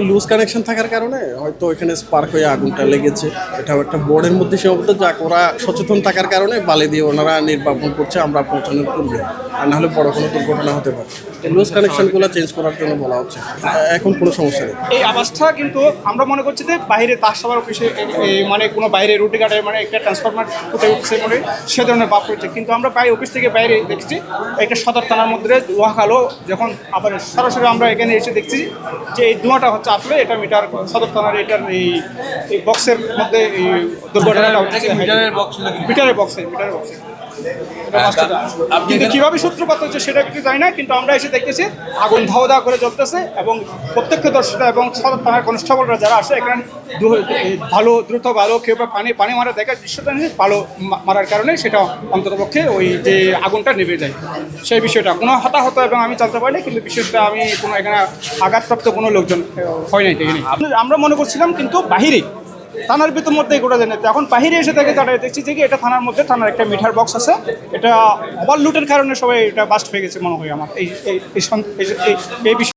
Loose connection থাকার কারণে হয়তো এখানে স্পার্ক হয়ে আগুনটা লেগেছে। এটাও একটা বোর্ডের মধ্যে সীমাবদ্ধ, যাক ওরা সচেতন থাকার কারণে বালি দিয়ে ওনারা নির্বাপন করছে, আমরা পৌঁছানোর পূর্বে, আর নাহলে বড় কোনো দুর্ঘটনা হতে পারে। লুজ কানেকশনগুলো চেঞ্জ করার জন্য বলা হচ্ছে, এখন কোনো সমস্যা নেই। এই আওয়াজটা কিন্তু আমরা মনে করছি যে বাইরে তার সবার অফিসে মানে কোনো বাইরে রুটি কাটায় মানে একটা ট্রান্সফরমার কোথায় উঠছে মনে সে ধরনের ভাব করছে, কিন্তু আমরা বাইরে অফিস থেকে বাইরে দেখছি একটা সদর থানার মধ্যে ধোঁয়া কালো। যখন আবার সরাসরি আমরা এখানে এসে দেখছি যে এই ধোঁয়াটা হচ্ছে আসলে এটা মিটার সদর থানার এটার এই বক্সের মধ্যে এই দুর্ঘটনাটা হচ্ছে মিটারের বক্সে কিন্তু কিভাবে সূত্রপাত হচ্ছে সেটা কিছু জানি না, কিন্তু আমরা এসে দেখতেছি আগুন ধাওয়া ধাওয়া করে জ্বলতেছে এবং প্রত্যক্ষদর্শীরা এবং সদর থানার কনস্টেবলরা যারা আসে এখানে ভালো দ্রুত ভালো কেউ পানি মারা দেখার দৃশ্যটা নিয়ে ভালো মারার কারণে সেটা অন্ততপক্ষে ওই যে আগুনটা নেমে যায়। সেই বিষয়টা কোনো হতাহত এবং আমি জানতে পারিনি, কিন্তু বিষয়টা আমি কোনো এখানে আঘাতপ্রাপ্ত কোনো লোকজন হয় নাই এখানে আমরা মনে করছিলাম, কিন্তু বাহিরে থানার ভিতর মধ্যে গোটা জানে। এখন বাহিরে এসে থেকে তারা দেখছি যে এটা থানার মধ্যে থানার একটা মিটার বক্স আছে, এটা ওভারলুটের কারণে সবাই এটা বাস্ট হয়ে গেছে মনে হয় আমার এই বিষয়।